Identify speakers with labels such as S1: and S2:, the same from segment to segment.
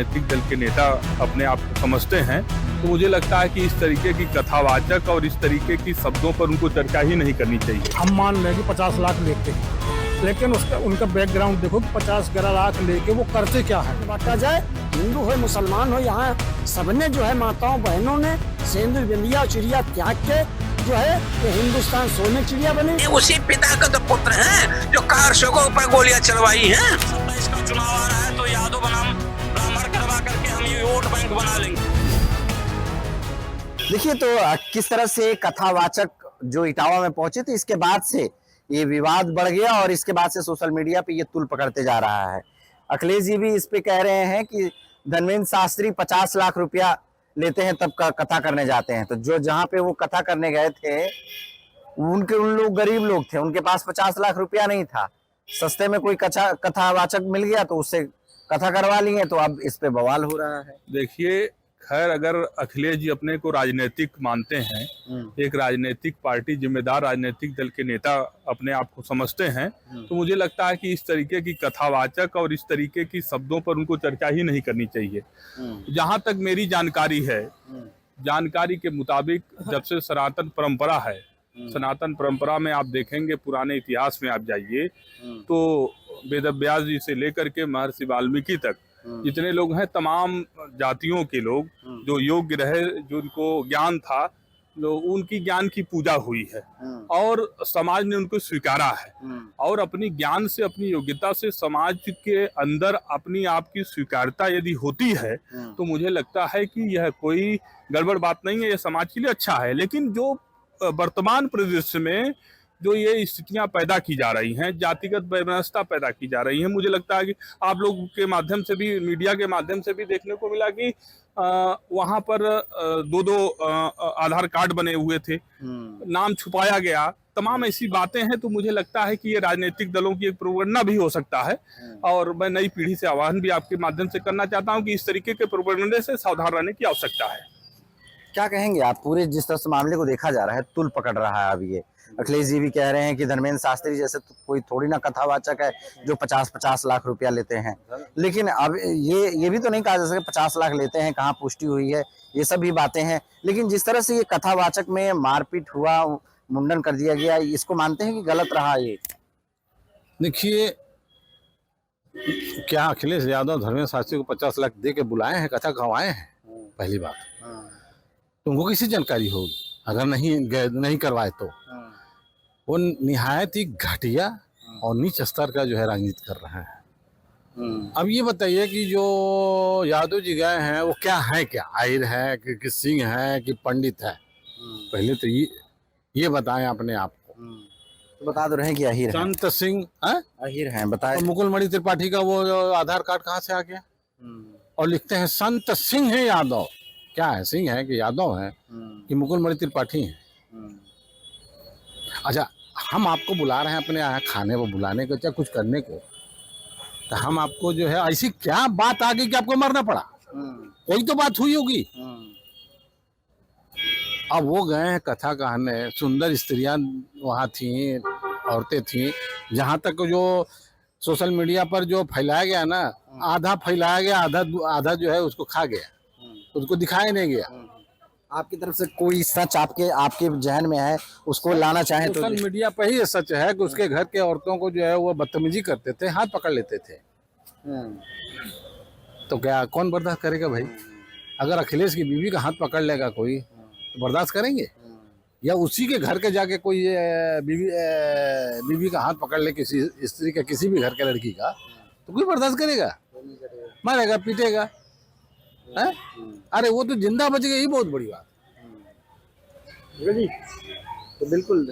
S1: राजनीतिक दल के नेता अपने आप को समझते हैं, तो मुझे लगता है कि इस तरीके की कथावाचक और इस तरीके की शब्दों पर उनको चर्चा ही नहीं करनी चाहिए।
S2: हम मान लें कि 50 लाख लेते हैं, लेकिन उनका बैकग्राउंड देखो, 50 लाख लेके वो करते क्या है।
S3: बांटा जाए, हिंदू हो मुसलमान हो, यहाँ सबने जो है माताओं बहनों ने सिंदूर बिंदिया चिड़िया त्याग के जो है ये हिंदुस्तान सोने चिड़िया बने।
S4: ये उसी पिता का तो पुत्र हैं जो कारशों पर गोलियां चलवाई हैं। 27 का चुनाव आ रहा है तो यादव बनाम ब्राह्मण करवा करके हम ये वोट बैंक बना लेंगे।
S5: देखिए तो किस तरह से कथावाचक जो इटावा में पहुंचे थे, इसके बाद से ये विवाद बढ़ गया और इसके बाद से सोशल मीडिया पे ये तुल पकड़ते जा रहा है। अखिलेश जी भी इस पे कह रहे हैं कि धर्मेंद्र शास्त्री 50 लाख रुपया लेते हैं तब कथा करने जाते हैं। तो जो जहां पे वो कथा करने गए थे उन लोग गरीब लोग थे, उनके पास 50 लाख रुपया नहीं था। सस्ते में कोई कथावाचक मिल गया तो उससे कथा करवा लिए, तो अब इस पे बवाल हो रहा है।
S1: देखिए, खैर अगर अखिलेश जी अपने को राजनीतिक मानते हैं, एक राजनीतिक पार्टी, जिम्मेदार राजनीतिक दल के नेता अपने आप को समझते हैं, तो मुझे लगता है कि इस तरीके की कथावाचक और इस तरीके की शब्दों पर उनको चर्चा ही नहीं करनी चाहिए। जहां तक मेरी जानकारी है, जानकारी के मुताबिक जब से सनातन परंपरा है, सनातन परंपरा में आप देखेंगे, पुराने इतिहास में आप जाइए तो वेदव्यास जी से लेकर के महर्षि वाल्मीकि तक जितने लोग हैं, तमाम जातियों के लोग जो योग्य रहे, जो उनको ज्ञान था, उनकी ज्ञान की पूजा हुई है और समाज ने उनको स्वीकारा है। और अपनी ज्ञान से, अपनी योग्यता से समाज के अंदर अपनी आप की स्वीकारता यदि होती है तो मुझे लगता है कि यह कोई गड़बड़ बात नहीं है, यह समाज के लिए अच्छा है। लेकिन जो वर्तमान परिदृश्य में जो ये स्थितियां पैदा की जा रही हैं, जातिगत व्यवस्था पैदा की जा रही है, मुझे लगता है कि आप लोग के माध्यम से भी, मीडिया के माध्यम से भी देखने को मिला कि वहां पर दो आधार कार्ड बने हुए थे, नाम छुपाया गया, तमाम ऐसी बातें हैं। तो मुझे लगता है कि ये राजनीतिक दलों की एक प्रवृत्ति भी हो सकता है और मैं नई पीढ़ी से आह्वान भी आपके माध्यम से करना चाहता हूं कि इस तरीके के प्रवृत्ति से सावधान रहने की आवश्यकता है।
S5: क्या कहेंगे आप? पूरे जिस तरह से मामले को देखा जा रहा है, तुल पकड़ रहा है अब ये। अखिलेश जी भी कह रहे हैं कि धर्मेंद्र शास्त्री जैसे तो कोई थोड़ी ना कथावाचक है जो 50-50 लाख रुपया लेते हैं। लेकिन अब ये भी तो नहीं कहा जा सकता 50 लाख लेते हैं, कहाँ पुष्टि हुई है, ये सब भी बातें हैं। लेकिन जिस तरह से ये कथावाचक में मारपीट हुआ, मुंडन कर दिया गया, इसको मानते हैं कि गलत रहा ये?
S6: देखिए, क्या अखिलेश यादव धर्मेंद्र शास्त्री को 50 लाख दे के बुलाए हैं, कथा कहवाए हैं? पहली बात, तुमको किसी जानकारी होगी अगर नहीं करवाए तो। वो निहायत ही घटिया और नीच स्तर का जो है राजनीति कर रहे हैं। अब ये बताइए कि जो यादव जी गए हैं वो क्या है, क्या आहिर है कि सिंह है कि पंडित है? पहले तो ये बताएं अपने आप को।
S5: तो बता दो रहे कि आहिर है।
S6: संत सिंह
S5: आहिर हैं, बताए।
S6: मुकुल मणि त्रिपाठी का वो आधार कार्ड कहाँ से आ गया? और लिखते हैं संत सिंह है यादव। क्या है, सिंह है कि यादव है कि मुकुल मणि त्रिपाठी है? अच्छा, हम आपको बुला रहे हैं अपने यहाँ खाने को, बुलाने को, चाहे कुछ करने को, तो हम आपको जो है ऐसी क्या बात आ गई कि आपको मरना पड़ा? कोई तो बात हुई होगी। अब वो गए हैं कथा कहने, सुंदर स्त्रियां वहाँ थी, औरतें थी। जहाँ तक जो सोशल मीडिया पर जो फैलाया गया ना, आधा फैलाया गया, आधा जो है उसको खा गया, उसको दिखाया नहीं गया।
S5: आपकी तरफ से कोई सच आपके जहन में है, उसको लाना चाहे तो?
S6: सोशल मीडिया पर ही ये सच है कि उसके घर के औरतों को जो है वो बदतमीजी करते थे, हाथ पकड़ लेते थे। तो क्या कौन बर्दाश्त करेगा भाई? अगर अखिलेश की बीवी का हाथ पकड़ लेगा कोई तो बर्दाश्त करेंगे? या उसी के घर के जाके कोई बीवी का हाथ पकड़ ले किसी स्त्री का, किसी भी घर के लड़की का, तो कोई बर्दाश्त करेगा? मारेगा, पीटेगा। अरे वो तो जिंदा बच गई, बहुत बड़ी बात।
S5: तो बिल्कुल,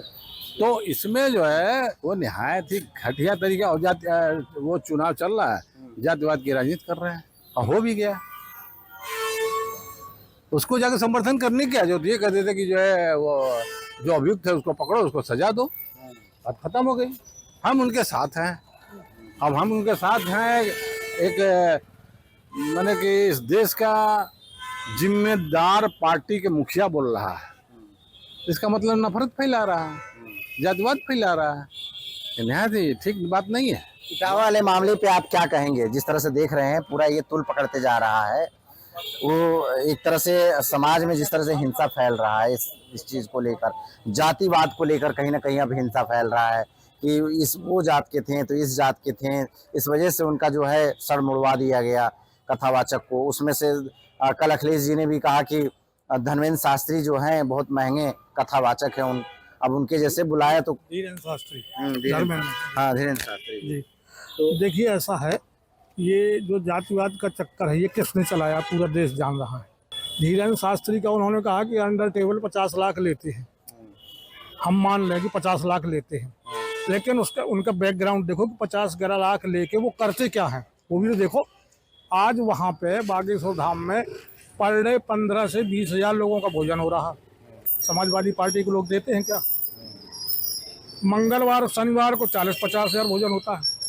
S6: तो इसमें जो है वो निहायत ही घटिया तरीका, और वो चुनाव चल रहा है, जातिवाद की राजनीति कर रहे हैं और हो भी गया। उसको जाकर समर्थन करने की जरूरत? ये कहते थे कि जो है वो जो अभियुक्त है उसको पकड़ो, उसको सजा दो, बात खत्म हो गई। हम उनके साथ हैं। अब हम उनके साथ हैं, एक माने कि इस देश का जिम्मेदार पार्टी के मुखिया बोल रहा है, इसका मतलब नफरत फैला रहा है, जातिवाद फैला रहा है। निहायत ही ठीक बात नहीं है।
S5: इटावा वाले मामले पे आप क्या कहेंगे? जिस तरह से देख रहे हैं पूरा ये तुल पकड़ते जा रहा है, वो एक तरह से समाज में जिस तरह से हिंसा फैल रहा है इस चीज को लेकर, जातिवाद को लेकर कहीं ना कहीं अब हिंसा फैल रहा है कि इस वो जात के थे तो इस जात के थे, इस वजह से उनका जो है सर मुड़वा दिया गया कथावाचक को। उसमें से कल अखिलेश जी ने भी कहा कि धर्मेंद्र शास्त्री जो हैं बहुत महंगे कथावाचक हैं, अब उनके जैसे बुलाया तो
S2: धीरेन्द्र शास्त्री
S5: धीरेन्द्र शास्त्री
S2: जी। तो देखिए ऐसा है, ये जो जातिवाद का चक्कर है ये किसने चलाया पूरा देश जान रहा है। धीरेन्द्र शास्त्री का उन्होंने कहा कि अंडर टेबल 50 लाख लेते हैं, हम मान लें कि 50 लाख लेते हैं, लेकिन उसका उनका बैकग्राउंड देखो कि 50-11 लाख लेके वो करते क्या हैं वो भी तो देखो। आज वहाँ पे बागेश्वर धाम में पर डे 15 से 20 हज़ार लोगों का भोजन हो रहा। समाजवादी पार्टी के लोग देते हैं क्या? मंगलवार शनिवार को 40-50 हज़ार भोजन होता है।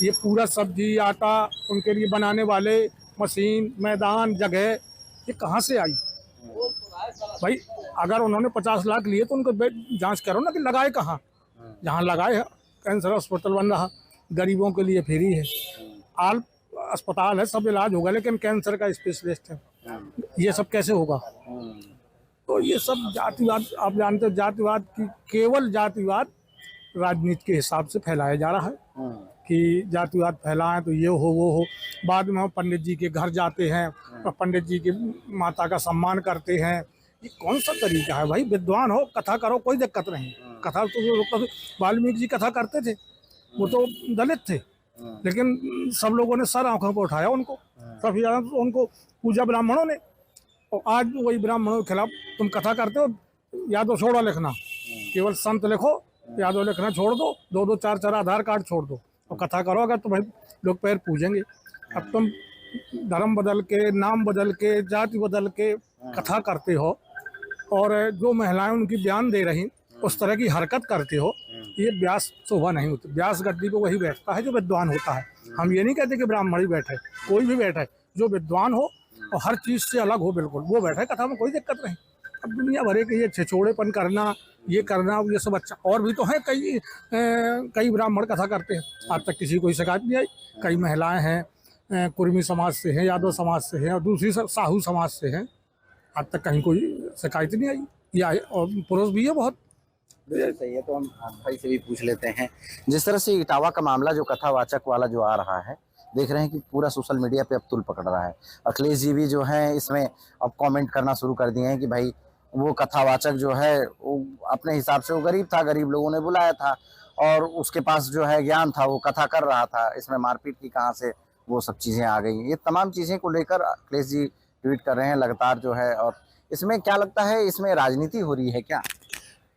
S2: ये पूरा सब्जी आटा उनके लिए बनाने वाले मशीन मैदान जगह ये कहाँ से आई भाई? अगर उन्होंने 50 लाख लिए तो उनको जांच करो ना कि लगाए कहाँ। जहाँ लगाए है कैंसर अस्पताल बन रहा, गरीबों के लिए फ्री है, आल अस्पताल है, सब इलाज होगा, लेकिन कैंसर का स्पेशलिस्ट है, ये सब कैसे होगा? तो ये सब जातिवाद, आप जानते हो जातिवाद की केवल जातिवाद राजनीति के हिसाब से फैलाया जा रहा है कि जातिवाद फैलाएं तो ये हो वो हो। बाद में हम पंडित जी के घर जाते हैं और पंडित जी की माता का सम्मान करते हैं। ये कौन सा तरीका है भाई? विद्वान हो कथा करो, कोई दिक्कत नहीं। कथा तो वाल्मीकि जी कथा करते थे, वो तो दलित थे, लेकिन सब लोगों ने सर आंखों पर उठाया उनको, सबसे ज़्यादा तो उनको पूजा ब्राह्मणों ने। और आज वही ब्राह्मणों के खिलाफ तुम कथा करते हो, यादव छोड़ो लिखना, केवल संत लिखो, यादव लिखना छोड़ दो, 2-2 4-4 आधार कार्ड छोड़ दो और कथा करो। अगर तो भाई लोग पैर पूजेंगे। अब तुम धर्म बदल के, नाम बदल के, जाति बदल के कथा करते हो और जो महिलाएं उनकी बयान दे रही उस तरह की हरकत करते हो, ये व्यास शोभा नहीं होती। व्यास गद्दी पे वही बैठता है जो विद्वान होता है। हम ये नहीं कहते कि ब्राह्मण ही बैठे, कोई भी बैठे जो विद्वान हो और हर चीज़ से अलग हो, बिल्कुल वो बैठे कथा में, कोई दिक्कत नहीं। अब दुनिया भरे के ये छिछोड़ेपन करना, ये करना, ये सब अच्छा। और भी तो है कई ब्राह्मण कथा करते हैं, आज तक किसी को शिकायत नहीं आई। कई महिलाएं हैं, कुर्मी समाज से हैं, यादव समाज से हैं और दूसरी साहू समाज से हैं, आज तक कहीं कोई शिकायत नहीं आई। या और पुरुष भी है बहुत।
S5: सही है। तो हम भाई से भी पूछ लेते हैं, जिस तरह से इटावा का मामला जो कथावाचक वाला जो आ रहा है, देख रहे हैं कि पूरा सोशल मीडिया पे अब तुल पकड़ रहा है। अखिलेश जी भी जो है इसमें अब कमेंट करना शुरू कर दिए हैं कि भाई वो कथावाचक जो है वो अपने हिसाब से वो गरीब था, गरीब लोगों ने बुलाया था और उसके पास जो है ज्ञान था, वो कथा कर रहा था, इसमें मारपीट की कहाँ से वो सब चीज़ें आ गई। ये तमाम चीज़ें को लेकर अखिलेश जी ट्वीट कर रहे हैं लगातार जो है। और इसमें क्या लगता है, इसमें राजनीति हो रही है क्या?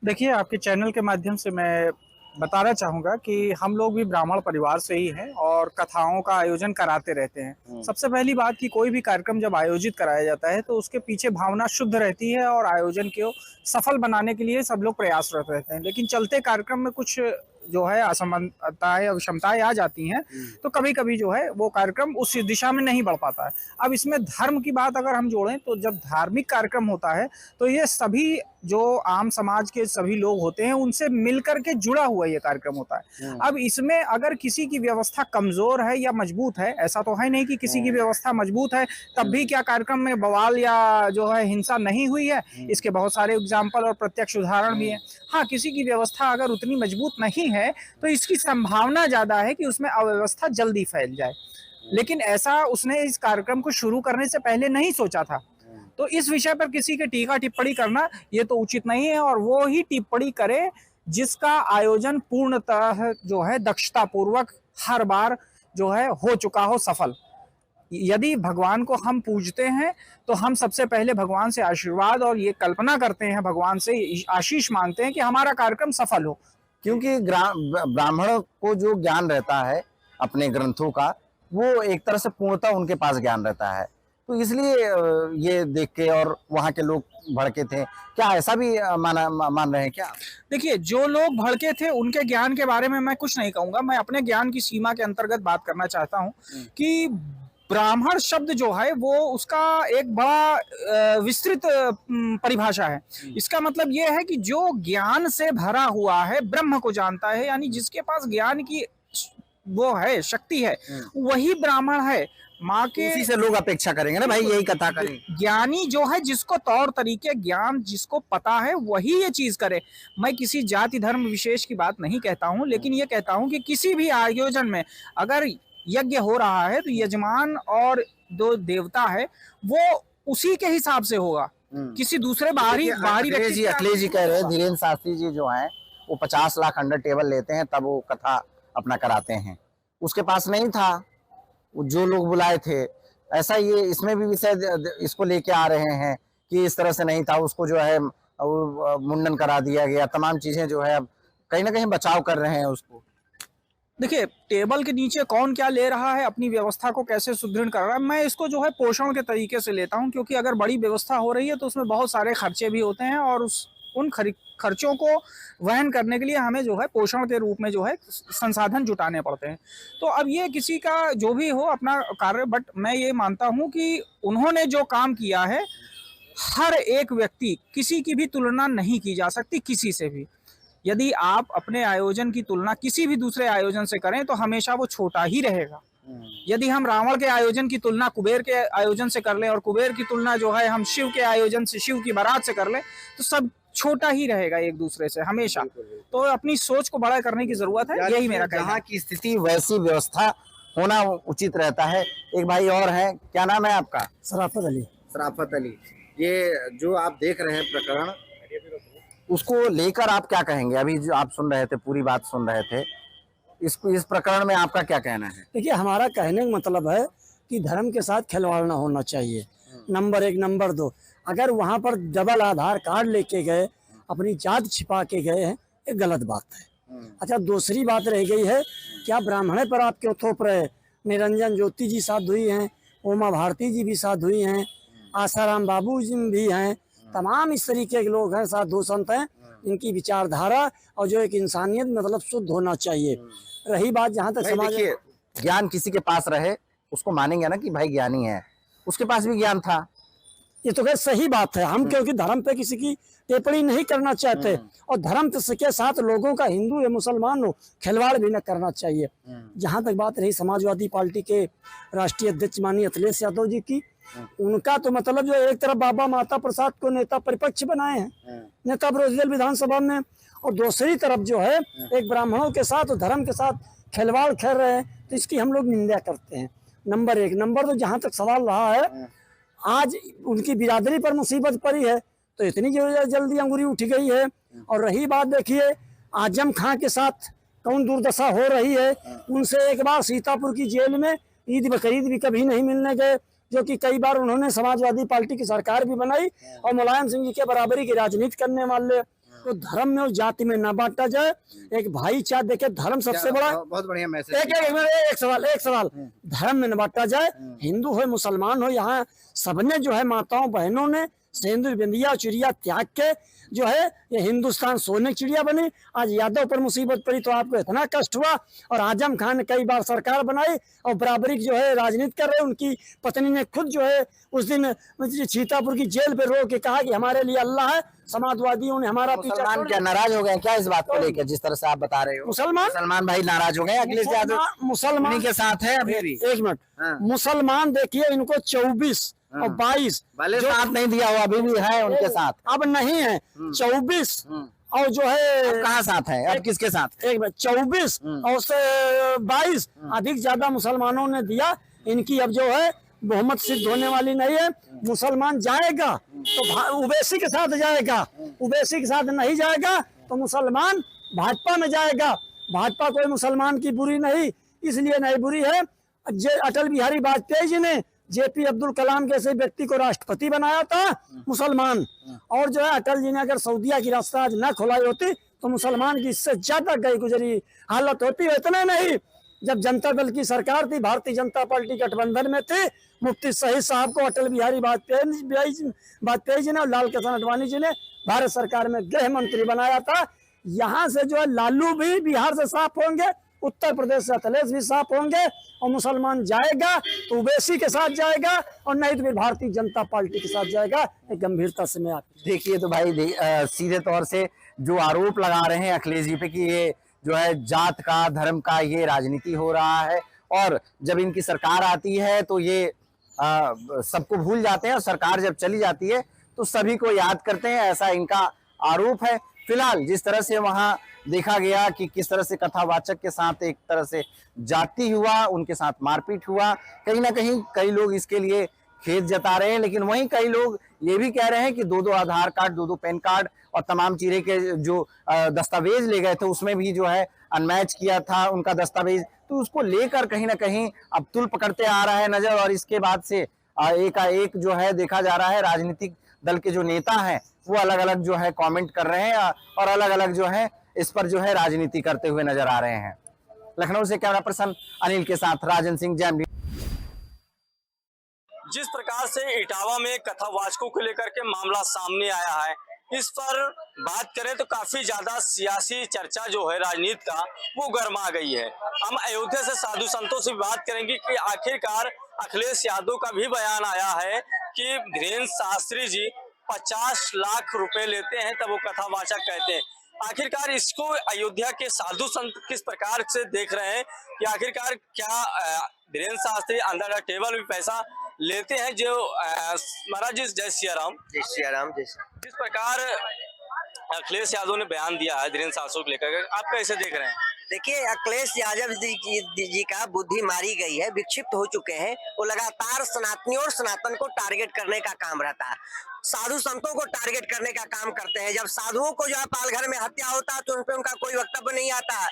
S7: देखिए, आपके चैनल के माध्यम से मैं बताना चाहूँगा कि हम लोग भी ब्राह्मण परिवार से ही हैं और कथाओं का आयोजन कराते रहते हैं। सबसे पहली बात कि कोई भी कार्यक्रम जब आयोजित कराया जाता है तो उसके पीछे भावना शुद्ध रहती है और आयोजन को सफल बनाने के लिए सब लोग प्रयासरत रहते हैं। लेकिन चलते कार्यक्रम में कुछ जो है असमानताएं और विषमताएं आ जाती हैं, तो कभी कभी जो है वो कार्यक्रम उस दिशा में नहीं बढ़ पाता है। अब इसमें धर्म की बात अगर हम जोड़ें तो जब धार्मिक कार्यक्रम होता है तो ये सभी जो आम समाज के सभी लोग होते हैं उनसे मिलकर के जुड़ा हुआ ये कार्यक्रम होता है। अब इसमें अगर किसी की व्यवस्था कमजोर है या मजबूत है, ऐसा तो है नहीं कि किसी की व्यवस्था मजबूत है तब भी क्या कार्यक्रम में बवाल या जो है हिंसा नहीं हुई है। इसके बहुत सारे एग्जाम्पल और प्रत्यक्ष उदाहरण भी हैं। हाँ, किसी की व्यवस्था अगर उतनी मजबूत नहीं है तो इसकी संभावना ज्यादा है कि उसमें अव्यवस्था जल्दी फैल जाए। लेकिन ऐसा उसने इस कार्यक्रम को शुरू करने से पहले नहीं सोचा था, तो इस विषय पर किसी के टीका टिप्पणी करना ये तो उचित नहीं है। और वो ही टिप्पणी करे जिसका आयोजन पूर्णतः जो है दक्षता पूर्वक हर बार जो है हो चुका हो सफल। यदि भगवान को हम पूजते हैं तो हम सबसे पहले भगवान से आशीर्वाद और ये कल्पना करते हैं, भगवान से आशीष मांगते हैं कि हमारा कार्यक्रम सफल हो।
S5: क्योंकि ब्राह्मण को जो ज्ञान रहता है अपने ग्रंथों का, वो एक तरह से पूर्णतः उनके पास ज्ञान रहता है, तो इसलिए ये देख के और वहाँ के लोग भड़के थे। क्या ऐसा भी मान रहे हैं क्या?
S7: देखिए, जो लोग भड़के थे उनके ज्ञान के बारे में मैं कुछ नहीं कहूँगा। मैं अपने ज्ञान की सीमा के अंतर्गत बात करना चाहता हूँ कि ब्राह्मण शब्द जो है वो उसका एक बड़ा विस्तृत परिभाषा है। इसका मतलब ये है कि जो ज्ञान से भरा हुआ है, ब्रह्म को जानता है, यानी जिसके पास ज्ञान की वो है शक्ति है वही ब्राह्मण है। माँ के
S5: इसी से लोग अपेक्षा करेंगे ना भाई, यही कथा करें।
S7: ज्ञानी जो है, जिसको तौर तरीके ज्ञान जिसको पता है वही ये चीज करे। मैं किसी जाति धर्म विशेष की बात नहीं कहता हूँ, लेकिन ये कहता हूँ कि किसी भी आयोजन में अगर यज्ञ हो रहा है तो यजमान और जो देवता है वो उसी के हिसाब से होगा, किसी दूसरे बाहरी
S5: अखिलेश जी कह रहे हैं, धीरेन्द्र शास्त्री जी जो हैं वो 50 लाख अंडर टेबल लेते हैं तब वो कथा अपना कराते हैं। उसके पास नहीं था, जो लोग बुलाए थे। ऐसा ये इसमें भी विषय इसको लेके आ रहे हैं कि इस तरह से नहीं था, उसको जो है मुंडन करा दिया गया, तमाम चीजें जो है अब कहीं ना कहीं बचाव कर रहे हैं उसको।
S7: देखिए, टेबल के नीचे कौन क्या ले रहा है, अपनी व्यवस्था को कैसे सुदृढ़ कर रहा है, मैं इसको जो है पोषण के तरीके से लेता हूं, क्योंकि अगर बड़ी व्यवस्था हो रही है तो उसमें बहुत सारे खर्चे भी होते हैं और उन खर्चों को वहन करने के लिए हमें जो है पोषण के रूप में जो है संसाधन जुटाने पड़ते हैं। तो अब ये किसी का जो भी हो अपना कार्य, बट मैं ये मानता हूँ कि उन्होंने जो काम किया है, हर एक व्यक्ति, किसी की भी तुलना नहीं की जा सकती किसी से भी। यदि आप अपने आयोजन की तुलना किसी भी दूसरे आयोजन से करें तो हमेशा वो छोटा ही रहेगा। यदि हम रावण के आयोजन की तुलना कुबेर के आयोजन से कर लें और कुबेर की तुलना जो है हम शिव के आयोजन से, शिव की बारात से कर लें, तो सब छोटा ही रहेगा एक दूसरे से हमेशा। तो अपनी सोच को बड़ा करने की जरूरत है, यही मेरा कहना है।
S5: जहाँ की स्थिति वैसी व्यवस्था होना उचित रहता है। एक भाई और है, क्या नाम है आपका?
S3: सराफत अली।
S5: सराफत अली, ये जो आप देख रहे हैं प्रकरण, उसको लेकर आप क्या कहेंगे? अभी जो आप सुन रहे थे, पूरी बात सुन रहे थे, इसको इस प्रकरण में आपका क्या कहना है?
S3: देखिए, हमारा कहने का मतलब है कि धर्म के साथ खिलवाड़ ना होना चाहिए, नंबर 1। नंबर 2, अगर वहाँ पर डबल आधार कार्ड लेके गए, अपनी जात छिपा के गए हैं, ये गलत बात है। अच्छा, दूसरी बात रह गई है, क्या ब्राह्मणे पर आप क्यों थोप रहे? निरंजन ज्योति जी साथ हुई हैं, उमा भारती जी भी साथ हुई हैं, आसाराम बाबू जी भी हैं, तमाम इस तरीके के लोग हैं, साधु संत हैं, इनकी विचारधारा और जो एक इंसानियत मतलब शुद्ध होना चाहिए। रही बात जहाँ तक समाज,
S5: ज्ञान किसी के पास रहे उसको मानेंगे ना कि भाई ज्ञानी है, उसके पास भी ज्ञान था।
S3: ये तो खैर सही बात है। हम क्योंकि धर्म पे किसी की टिप्पणी नहीं करना चाहते, और धर्म के साथ लोगों का, हिंदू या मुसलमान हो, खिलवाड़ भी न करना चाहिए। जहाँ तक बात रही समाजवादी पार्टी के राष्ट्रीय अध्यक्ष माननीय अखिलेश यादव जी की, उनका तो मतलब जो एक तरफ बाबा माता प्रसाद को नेता प्रतिपक्ष बनाए हैं, नेता विरोधी दल विधानसभा में, और दूसरी तरफ जो है एक ब्राह्मणों के साथ और धर्म के साथ खिलवाड़ खेल रहे हैं, तो इसकी हम लोग निंदा करते हैं। नंबर 1। नंबर 2, जहाँ तक सवाल रहा है, आज उनकी बिरादरी पर मुसीबत पड़ी है तो इतनी जल्दी अंगुरी उठ गई है। और रही बात, देखिए आजम खां के साथ कौन दुर्दशा हो रही है, उनसे एक बार सीतापुर की जेल में ईद बकरीद भी कभी नहीं मिलने गए, जो कि कई बार उन्होंने समाजवादी पार्टी की सरकार भी बनाई और मुलायम सिंह जी के बराबरी की राजनीति करने वाले। तो धर्म में और जाति में ना बांटा जाए, एक भाईचारा। देखिए, धर्म सबसे बड़ा,
S5: बहुत बढ़िया मैसेज।
S3: एक सवाल धर्म में न बांटा जाए, हिंदू हो मुसलमान हो, यहाँ सबने जो है माताओं बहनों ने सिंदूर बिंदिया चिड़िया त्याग के जो है ये हिंदुस्तान सोने की चिड़िया बनी। आज यादव पर मुसीबत पड़ी तो आपको इतना कष्ट हुआ, और आजम खान ने कई बार सरकार बनाई और बराबरी जो है राजनीति कर रहे। उनकी पत्नी ने खुद जो है उस दिन सीतापुर की जेल पे रो के कहा कि हमारे लिए अल्लाह है, समाजवादियों ने हमारा पीछा।
S5: क्या नाराज हो गए क्या इस बात को लेकर, जिस तरह से आप बता रहे हो? मुसलमान भाई नाराज हो गए, अखिलेश यादव मुसलमान के साथ है अभी भी।
S3: एक मिनट, मुसलमान देखिए, इनको 24 और 22
S5: भले साथ नहीं दिया हुआ, अभी भी है उनके साथ,
S3: अब नहीं है 24 और जो है
S5: कहाँ साथ है, अब किसके साथ?
S3: एक मिनट, 24 और उससे 22 अधिक ज्यादा मुसलमानों ने दिया। इनकी अब जो है बहुमत सिद्ध होने वाली नहीं है। मुसलमान जाएगा तो ओवैसी के साथ जाएगा, ओवैसी के साथ नहीं जाएगा तो मुसलमान भाजपा में जाएगा। भाजपा कोई मुसलमान की बुरी नहीं, इसलिए नहीं बुरी है, अटल बिहारी वाजपेयी जी ने जेपी अब्दुल कलाम जैसे व्यक्ति को राष्ट्रपति बनाया था मुसलमान, और जो है अटल जी ने अगर सऊदिया की रास्ता आज न खुलाई होती तो मुसलमान की इससे ज्यादा गई गुजरी हालत होती। इतना नहीं, जब जनता दल की सरकार थी, भारतीय जनता पार्टी गठबंधन में थे, मुफ्ती शहीद साहब को अटल बिहारी वाजपेयी जी ने और लाल कृष्ण आडवाणी जी ने भारत सरकार में गृह मंत्री बनाया था। यहाँ से जो है लालू भी बिहार से साफ होंगे, उत्तर प्रदेश से अखिलेश भी साफ होंगे, और मुसलमान जाएगा तो ओवैसी के साथ जाएगा और नहीं तो फिर भारतीय जनता पार्टी के साथ जाएगा। एक गंभीरता से मैं आप
S5: देखिए तो भाई सीधे तौर से जो आरोप लगा रहे हैं अखिलेश जी पे कि ये जो है जात का, धर्म का ये राजनीति हो रहा है। और जब इनकी सरकार आती है तो ये सबको भूल जाते हैं, और सरकार जब चली जाती है तो सभी को याद करते हैं, ऐसा इनका आरोप है। फिलहाल जिस तरह से वहां देखा गया कि किस तरह से कथावाचक के साथ एक तरह से जाति हुआ, उनके साथ मारपीट हुआ, कहीं ना कहीं कई लोग इसके लिए खेद जता रहे हैं, लेकिन वहीं कई लोग ये भी कह रहे हैं कि दो आधार कार्ड, दो पैन कार्ड और तमाम चीजें के जो दस्तावेज ले गए थे उसमें भी जो है अनमैच किया था उनका दस्तावेज, तो उसको लेकर कहीं ना कहीं अब तुल पकड़ते आ रहा है नजर। और इसके बाद से एक जो है देखा जा रहा है राजनीतिक दल के जो नेता हैं वो अलग अलग जो है कमेंट कर रहे हैं और अलग अलग जो है इस पर जो है राजनीति करते हुए नजर आ रहे हैं। लखनऊ से कैमरा पर्सन अनिल के साथ राजन सिंह, जैम।
S8: जिस प्रकार से इटावा में कथावाचकों को लेकर के मामला सामने आया है, इस पर बात करें तो काफी ज्यादा सियासी चर्चा जो है राजनीति का वो गर्मा गई है। हम अयोध्या से साधु संतों से बात करेंगे कि आखिरकार अखिलेश यादव का भी बयान आया है कि धीरेन्द्र शास्त्री जी 50 लाख रुपए लेते हैं तब वो कथावाचक कहते हैं। आखिरकार इसको अयोध्या के साधु संत किस प्रकार से देख रहे हैं कि आखिरकार क्या Dhirendra Shastri under the table भी पैसा लेते हैं? जो महाराज जी, जय सिया राम।
S9: जय सिया राम। जय
S8: जिस प्रकार अखिलेश यादव ने बयान दिया है धीरेन्द्र शास्त्री को लेकर, आप कैसे देख रहे हैं?
S9: देखिए, अखिलेश यादव जी का बुद्धि मारी गई है, विक्षिप्त हो चुके हैं। वो लगातार सनातनियों और सनातन को टारगेट करने का काम रहता है, साधु संतों को टारगेट करने का काम करते हैं। जब साधुओं को जो है पालघर में हत्या होता है तो उन पर उनका कोई वक्तव्य नहीं आता है।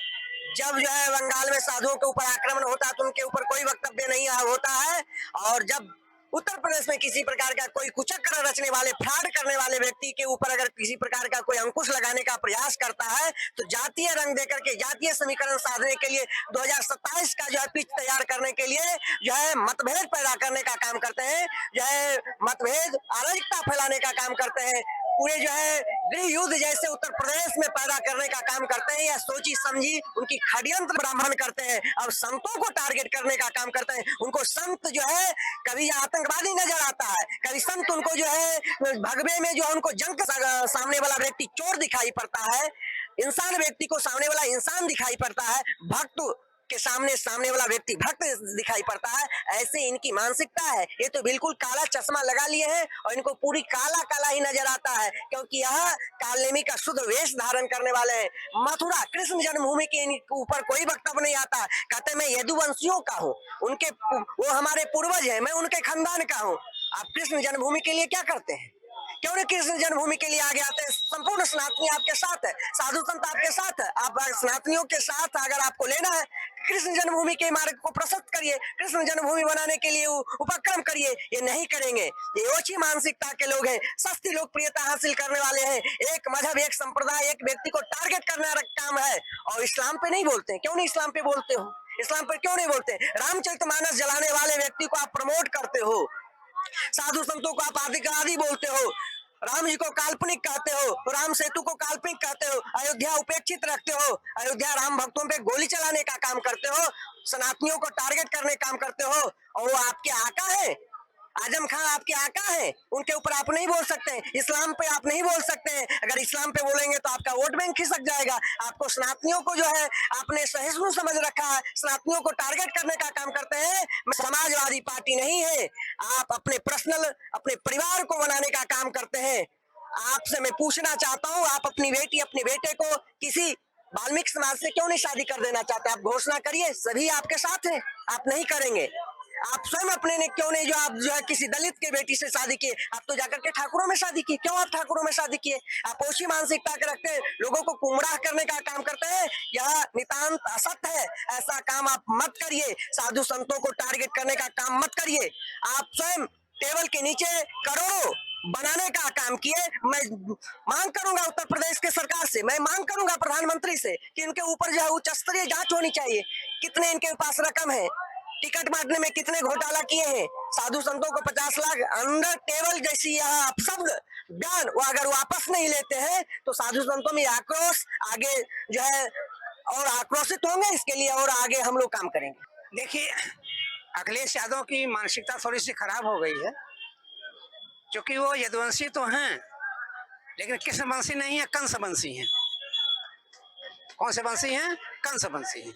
S9: जब जो है बंगाल में साधुओं के ऊपर आक्रमण होता है तो उनके ऊपर कोई वक्तव्य नहीं होता है। और जब उत्तर प्रदेश में किसी प्रकार का कोई कुचक्र रचने वाले, फ्रॉड करने वाले व्यक्ति के ऊपर अगर किसी प्रकार का कोई अंकुश लगाने का प्रयास करता है तो जातीय रंग देकर के, जातीय समीकरण साधने के लिए 2027 का जो है पिच तैयार करने के लिए जो है मतभेद पैदा करने का काम करते हैं, जो है मतभेद, अराजकता फैलाने का काम करते हैं, पूरे जो है गृह युद्ध जैसे उत्तर प्रदेश में पैदा करने का काम करते हैं। या सोची समझी उनकी षड्यंत्र ब्राह्मण करते हैं। अब संतों को टारगेट करने का काम करते हैं। उनको संत जो है कभी आतंकवादी नजर आता है, कभी संत उनको जो है भगवे में जो है उनको जंग सामने वाला व्यक्ति चोर दिखाई पड़ता है, इंसान व्यक्ति को सामने वाला इंसान दिखाई पड़ता है, भक्त के सामने वाला व्यक्ति भक्त दिखाई पड़ता है। ऐसे इनकी मानसिकता है। ये तो बिल्कुल काला चश्मा लगा लिए हैं और इनको पूरी काला काला ही नजर आता है, क्योंकि यह कालनेमी का शुद्ध वेश धारण करने वाले हैं। मथुरा कृष्ण जन्मभूमि के ऊपर कोई वक्तव्य नहीं आता। कहते मैं यदुवंशियों का हूँ, उनके वो हमारे पूर्वज है, मैं उनके खानदान का हूँ। आप कृष्ण जन्मभूमि के लिए क्या करते हैं? क्यों नहीं कृष्ण जन्मभूमि के लिए आगे आते हैं? संपूर्ण सनातनी आपके साथ है, साधु संत आपके साथ है। आप सनातनियों के साथ अगर आपको लेना है, कृष्ण जन्मभूमि के मार्ग को प्रशस्त करिए, कृष्ण जन्मभूमि बनाने के लिए उपक्रम करिए। ये नहीं करेंगे, ये ओछी मानसिकता के लोग हैं, सस्ती लोकप्रियता हासिल करने वाले हैं। एक मजहब, एक संप्रदाय, एक व्यक्ति को टारगेट करने का काम है। और इस्लाम पे नहीं बोलते। क्यों नहीं इस्लाम पे बोलते हो? इस्लाम पर क्यों नहीं बोलते? रामचरितमानस जलाने वाले व्यक्ति को आप प्रमोट करते हो, साधु संतों को आप आदि बोलते हो, राम जी को काल्पनिक कहते हो, राम सेतु को काल्पनिक कहते हो, अयोध्या उपेक्षित रखते हो, अयोध्या राम भक्तों पे गोली चलाने का काम करते हो, सनातनियों को टारगेट करने का काम करते हो। और वो आपके आका है, आजम खान आपके आका है, उनके ऊपर आप नहीं बोल सकते। इस्लाम पे आप नहीं बोल सकते। अगर इस्लाम पे बोलेंगे तो आपका वोट बैंक खिसक जाएगा। आपको सनातनियों को जो है आपने सहिष्णु समझ रखा है, सनातनियों को टारगेट करने का काम करते हैं। समाजवादी पार्टी नहीं है, आप अपने पर्सनल, अपने परिवार को बनाने का काम करते हैं। आपसे मैं पूछना चाहता हूँ, आप अपनी बेटी, अपने बेटे को किसी वाल्मीकि समाज से क्यों नहीं शादी कर देना चाहते? आप घोषणा करिए, सभी आपके साथ हैं। आप नहीं करेंगे। आप स्वयं अपने ने क्यों नहीं, जो आप जो है किसी दलित के बेटी से शादी किए? आप तो जाकर के ठाकुरों में शादी किए। क्यों आप ठाकुरों में शादी किए? आप ओछी मानसिकता के रखते हैं, लोगों को गुमराह करने का काम करते हैं। यह नितांत असत्य है। ऐसा काम आप मत करिए। साधु संतों को टारगेट करने का काम मत करिए। आप स्वयं टेबल के नीचे करोड़ों बनाने का काम किए। मैं मांग करूंगा उत्तर प्रदेश के सरकार से, मैं मांग करूंगा प्रधानमंत्री से कि इनके ऊपर जो है उच्च स्तरीय जांच होनी चाहिए। कितने इनके पास रकम है, टिकट बांटने में कितने घोटाला किए हैं। साधु संतों को 50 लाख अंडर टेबल जैसी यह अपशब्द बयान वो अगर वापस नहीं लेते हैं तो साधु संतों में आक्रोश आगे जो है और आक्रोशित होंगे। इसके लिए और आगे हम लोग काम करेंगे।
S10: देखिए, अखिलेश यादव की मानसिकता थोड़ी सी खराब हो गई है, क्योंकि वो यदुवंशी तो हैं लेकिन कृष्णवंशी नहीं है, कंसवंशी हैं। कौन से वंशी हैं? कंस वंशी हैं।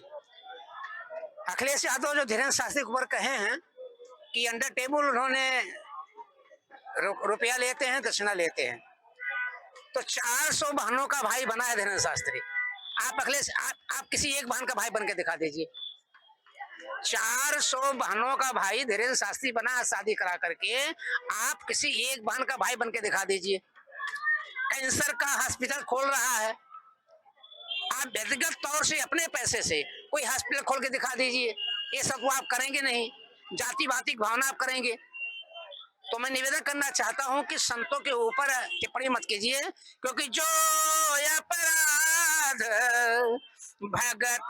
S10: अखिलेश यादव जो धीरेन्द्र शास्त्री के ऊपर कहे हैं कि अंडर टेबल उन्होंने रुपया लेते हैं, दक्षिणा लेते हैं, तो 400 बहनों का भाई बना है धीरेन्द्र शास्त्री। आप अखिलेश आप किसी एक बहन का भाई बन के दिखा दीजिए। 400 बहनों का भाई धीरेन्द्र शास्त्री बना है शादी करा करके, आप किसी एक बहन का भाई बन के दिखा दीजिए। कैंसर का हॉस्पिटल खोल रहा है, आप व्यक्तिगत तौर से अपने पैसे से कोई हॉस्पिटल खोल के दिखा दीजिए। ये सब आप करेंगे नहीं, जातिवादी भावना आप करेंगे। तो मैं निवेदन करना चाहता हूं कि संतों के ऊपर टिप्पणी मत कीजिए, क्योंकि जो अपराध भगत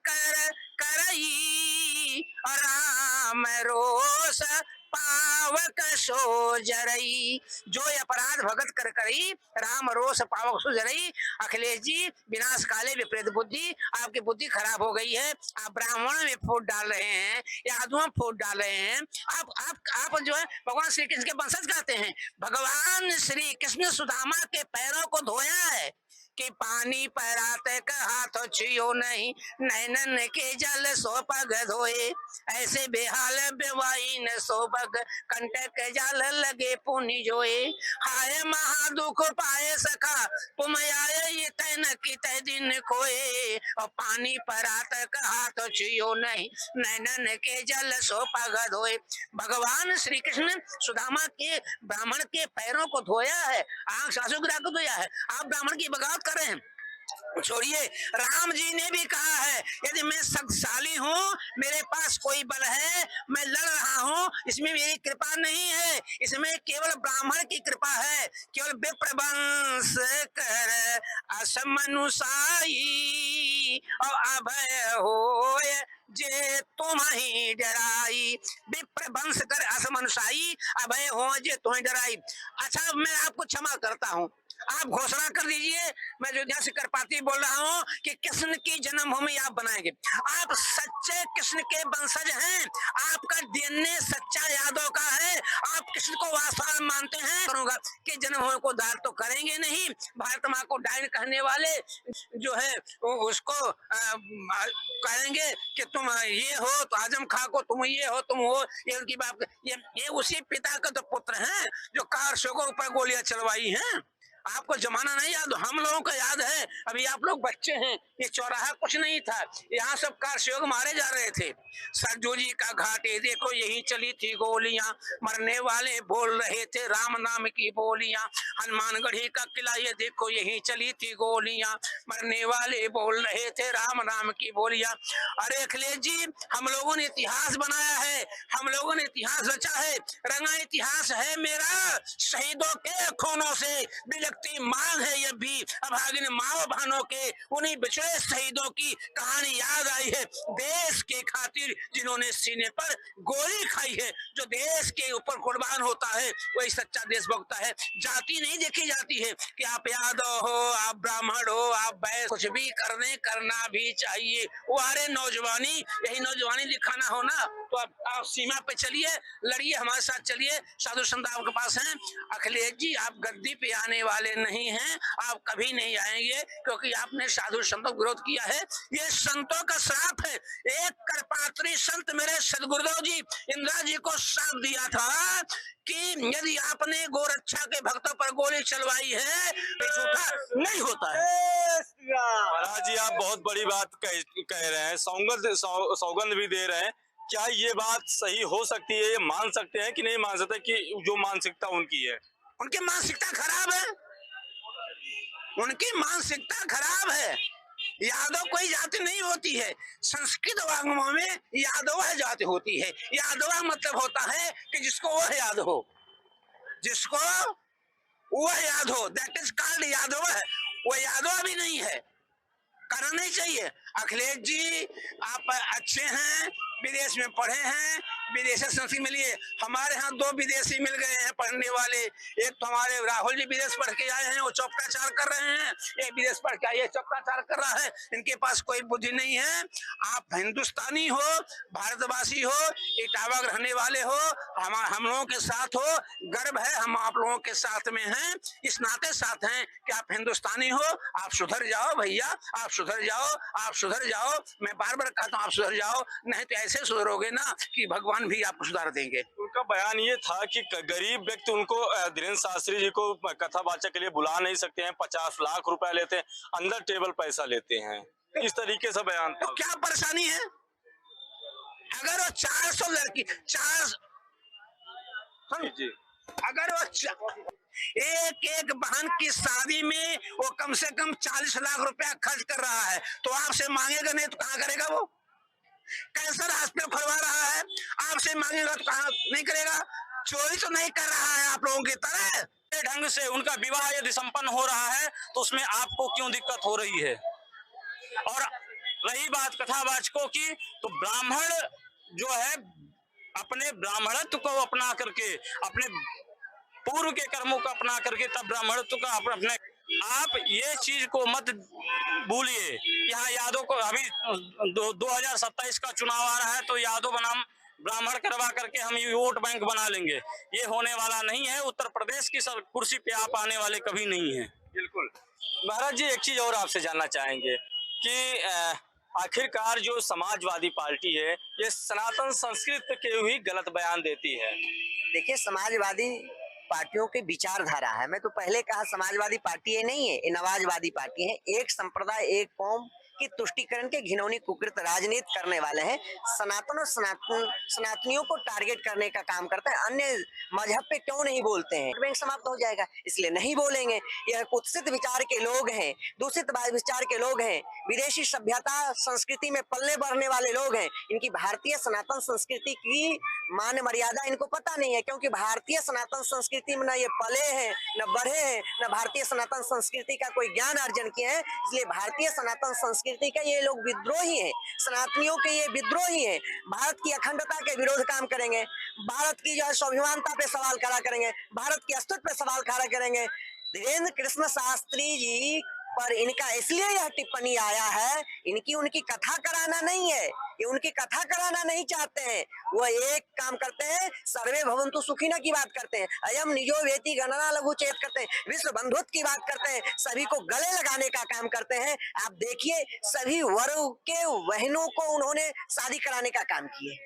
S10: कर करई राम रोष पावक सो जरई। जो अपराध भगत कर करई राम रोष पावक सो जरई। अखिलेश जी, विनाश काले विपरीत बुद्धि, आपकी बुद्धि खराब हो गई है। आप ब्राह्मण में फूट डाल रहे हैं, यादवों में फूट डाल रहे हैं। आप जो है भगवान श्री कृष्ण के वंशज कहते हैं। भगवान श्री कृष्ण सुदामा के पैरों को धोया है कि पानी पैराते का हाथ छियो नहीं, नैनन के जल सो पग धोए। ऐसे बेहाल बेवाई न सो पग, कंटक जल लगे पुनि जोए। हाय महादुख पाए सखा, तुम आए ये तैन की तय दिन खोए। और पानी पैराते का हाथ छियो नहीं, नैनन के जल सो पग धोए। भगवान श्री कृष्ण सुदामा के ब्राह्मण के पैरों को धोया है, आंख सासू गिरा को धोया है। आप ब्राह्मण की बगावत कर रहे हैं। छोड़िए, राम जी ने भी कहा है, यदि मैं शक्तिशाली हूँ, मेरे पास कोई बल है, मैं लड़ रहा हूँ, इसमें मेरी कृपा नहीं है, इसमें केवल ब्राह्मण की कृपा है। केवल विप्रवंश कर असमनुसाई और अभय होय जे तुम ही डराई। विप्रवंश कर असमनुसाई, अभय हो जे तुम ही डराई। अच्छा, मैं आपको क्षमा करता हूँ, आप घोषणा कर दीजिए। मैं अयोध्या से करपाती बोल रहा हूँ कि कृष्ण की जन्मभूमि आप बनाएंगे। आप सच्चे कृष्ण के वंशज हैं, आपका डीएनए सच्चा यादव का है, आप कृष्ण को वास्तव में मानते हैं। करूंगा कि जन्मभूमि को दान तो करेंगे नहीं। भारत माँ को डायन कहने वाले जो है उसको कहेंगे कि तुम ये हो, तो आजम खां को तुम ये हो, तुम हो। ये उनकी बात, ये उसी पिता का तो पुत्र हैं जो कारशों पर गोलियां चलवाई हैं। आपको जमाना नहीं याद, हम लोगों को याद है। अभी आप लोग बच्चे हैं, ये चौराहा कुछ नहीं था, यहाँ सब कारसेवक मारे जा रहे थे। सरजू जी का घाटे देखो, यही चली थी गोलियां, मरने वाले बोल रहे थे राम नाम की बोलियां। हनुमानगढ़ी का किला ये देखो, यही चली थी गोलियां, मरने वाले बोल रहे थे राम नाम की बोलियां। अरे अखिलेश जी, हम लोगों ने इतिहास बनाया है, हम लोगों ने इतिहास रचा है, रंगा इतिहास है मेरा। शहीदों के खूनों से मांग है ये भी, अभागिन माओ बहनों के, उन्हीं बिछड़े शहीदों की कहानी याद आई है। देश के खातिर जिन्होंने सीने पर गोली खाई है, जो देश के ऊपर कुर्बान होता है वही सच्चा देशभक्त है। जाति नहीं देखी जाती है कि आप यादव हो, आप ब्राह्मण हो, आप बैस, कुछ भी करना भी चाहिए। वो अरे नौजवानी, यही नौजवानी दिखाना हो ना, तो आप सीमा पे चलिए, लड़िए, हमारे साथ चलिए। साधु संत आपके पास हैं। अखिलेश जी, आप गद्दी पे आने वाले नहीं हैं, आप कभी नहीं आएंगे, क्योंकि आपने साधु संतों का विरोध किया है। ये संतों का श्राप है। एक करपात्री संत मेरे सदगुरुदेव जी इंदिरा जी को श्राप दिया था कि यदि आपने गोरक्षा के भक्तों पर गोली चलवाई है तो झूठा नहीं होता है।
S8: महाराज जी, आप बहुत बड़ी बात कह रहे हैं, सौगंध भी दे रहे हैं। क्या ये बात सही हो सकती है, ये मान सकते हैं कि नहीं मान सकते कि जो मानसिकता उनकी है?
S10: उनकी मानसिकता खराब है, उनकी मानसिकता खराब है। यादव कोई जाति नहीं होती है। संस्कृत वाङ्मय में यादव जाति होती है। यादव मतलब होता है कि जिसको वह याद हो, जिसको वह याद हो, दैट इज कॉल्ड यादव है। वो यादव भी नहीं है, करना नहीं चाहिए। अखिलेश जी, आप अच्छे हैं, विदेश में पढ़े हैं, विदेशी संस्कृति मिली है। हमारे यहाँ 2 विदेशी मिल गए हैं पढ़ने वाले। एक तो हमारे राहुल जी विदेश पढ़ के आए हैं, वो चौकाचार कर रहे हैं। एक विदेश पढ़ के आए चौकाचार कर रहा है। इनके पास कोई बुद्धि नहीं है। आप हिंदुस्तानी हो, भारतवासी हो, इटावा रहने वाले हो, हम लोगों के साथ हो, गर्व है हम आप लोगों के साथ में हैं, इस नाते साथ हैं कि आप हिंदुस्तानी हो। आप सुधर जाओ भैया, आप सुधर जाओ, आप सुधर जाओ। मैं बार बार कहता हूँ आप सुधर जाओ, नहीं तो ऐसे सुधरोगे ना कि भगवान भी आपको सुधार देंगे।
S8: उनका बयान ये था कि गरीब व्यक्ति उनको धीरेन्द्र शास्त्री जी को कथावाचक के लिए बुला नहीं सकते हैं, 50 लाख रुपया लेते हैं, अंदर टेबल पैसा लेते हैं, इस तरीके से बयान था।
S10: तो क्या परेशानी है? अगर वो 400 लड़की
S8: जी
S10: अगर वो एक बहन की शादी में वो कम से कम 40 लाख रुपया खर्च कर रहा है, तो आपसे मांगेगा नहीं तो कहाँ करेगा? वो कैंसर हॉस्पिटल खुलवा रहा है, आपसे मांगेगा तो कहाँ नहीं करेगा? चोरी तो नहीं कर रहा है आप लोगों की तरह।
S8: ढंग से उनका विवाह यदि संपन्न हो रहा है तो उसमें आपको क्यों दिक्कत हो रही है? और रही बात कथावाचकों की, तो ब्राह्मण जो है अपने ब्राह्मणत्व को अपना करके, अपने पूर्व के कर्मों को अपना करके तब ब्राह्मणत्व का अपने, आप ये चीज को मत भूलिए। यहाँ यादव को अभी 2027 का चुनाव आ रहा है तो यादव बनाम ब्राह्मण करवा करके हम वोट बैंक बना लेंगे, ये होने वाला नहीं है। उत्तर प्रदेश की कुर्सी पे आप आने वाले कभी नहीं है।
S10: बिल्कुल।
S8: महाराज जी, एक चीज और आपसे जानना चाहेंगे कि आखिरकार जो समाजवादी पार्टी है ये सनातन संस्कृति के ही गलत बयान देती है।
S9: देखिए, समाजवादी पार्टियों की विचारधारा है। मैं तो पहले कहा समाजवादी पार्टी ये नहीं है, ये नवाजवादी पार्टी है। एक संप्रदाय, एक कौम की तुष्टिकरण के घिनौनी कुकृत राजनीति करने वाले हैं। सनातन और सनातनियों को टारगेट करने का काम करते हैं। अन्य मजहब पे क्यों नहीं बोलते हैं? बैंक समाप्त हो जाएगा, इसलिए नहीं बोलेंगे। यह कुत्सित विचार के लोग हैं, दूषित विचार के लोग हैं, विदेशी सभ्यता संस्कृति में पलने बढ़ने वाले लोग हैं। इनकी भारतीय सनातन संस्कृति की मान मर्यादा इनको पता नहीं है, क्योंकि भारतीय सनातन संस्कृति में न ये पले हैं, न बढ़े हैं, न भारतीय सनातन संस्कृति का कोई ज्ञान अर्जन किए हैं। इसलिए भारतीय सनातन संस्कृति का ये लोग विद्रोही हैं, सनातनियों के ये विद्रोही हैं। भारत की अखंडता के विरोध काम करेंगे, भारत की जो है स्वाभिमानता पे सवाल खड़ा करेंगे, भारत के अस्तित्व पे सवाल खड़ा करेंगे। धीरेन्द्र कृष्ण शास्त्री जी पर इनका इसलिए यह टिप्पणी आया है, इनकी उनकी कथा कराना नहीं है, ये उनकी कथा कराना नहीं चाहते हैं। वो एक काम करते हैं, सर्वे भवन्तु सुखिनः की बात करते हैं, अयम निजो वेति गणना लघु चेत करते हैं, विश्व बंधुत्व की बात करते हैं, सभी को गले लगाने का काम करते हैं। आप देखिए, सभी वर्ग के बहनों को उन्होंने शादी कराने का काम किए।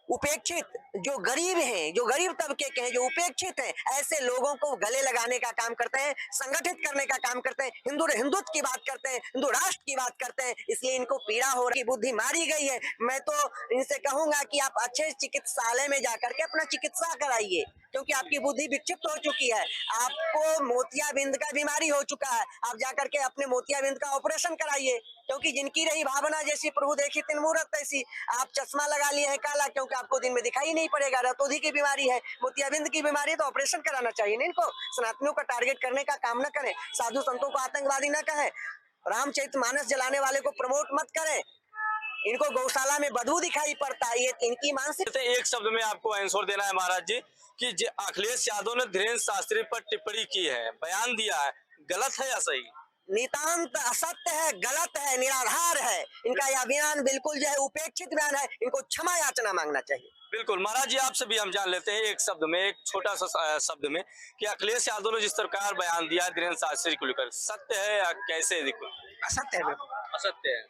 S9: उपेक्षित जो गरीब हैं, जो गरीब तबके के हैं, जो उपेक्षित हैं, ऐसे लोगों को गले लगाने का काम करते हैं, संगठित करने का काम करते हैं, हिंदुत्व की बात करते हैं, हिंदू राष्ट्र की बात करते हैं। इसलिए इनको पीड़ा हो रही, बुद्धि मारी गई है। मैं तो इनसे कहूंगा कि आप अच्छे चिकित्सालय में जाकर के अपना चिकित्सा कराइए, क्योंकि आपकी बुद्धि विक्षिप्त हो चुकी है। आपको मोतियाबिंद का बीमारी हो चुका है, आप जाकर के अपने मोतियाबिंद का ऑपरेशन कराइए, क्योंकि जिनकी रही भावना जैसी प्रभु देखी तिन मूरत ऐसी। आप चश्मा लगा लिए हैं काला, क्योंकि आपको दिन में दिखाई नहीं पड़ेगा। रतौंधी की बीमारी है, मोतियाबिंद की बीमारी है, तो ऑपरेशन कराना चाहिए। इनको सनातनियों का टारगेट करने का काम न करें, साधु संतों को आतंकवादी न कहें, रामचरितमानस जलाने वाले को प्रमोट मत करें। इनको गौशाला में बदबू दिखाई पड़ता है, ये इनकी मानसिक।
S8: एक शब्द में आपको आंसर देना है महाराज जी कि अखिलेश यादव ने धीरेन्द्र शास्त्री पर टिप्पणी की है, बयान दिया है, गलत है या सही?
S9: नितांत असत्य है, गलत है, निराधार है। इनका यह बयान बिल्कुल जो है उपेक्षित बयान है, इनको क्षमा याचना मांगना चाहिए।
S8: बिल्कुल महाराज जी, आपसे भी हम जान लेते हैं एक शब्द में, एक छोटा सा शब्द में, कि अखिलेश यादव ने जिस प्रकार बयान दिया धीरेन्द्र शास्त्री को लेकर, सत्य है या कैसे? देखो,
S9: असत्य है, बिल्कुल
S8: असत्य है।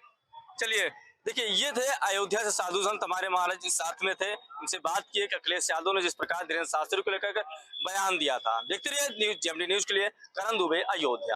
S8: चलिए देखिए, ये थे अयोध्या से साधु संत हमारे महाराज जी साथ में थे, उनसे बात की कि अखिलेश यादव ने जिस प्रकार धीरेन्द्र शास्त्री को लेकर बयान दिया था। देखते रहिए न्यूज जेएमडी न्यूज के लिए, करण दुबे, अयोध्या।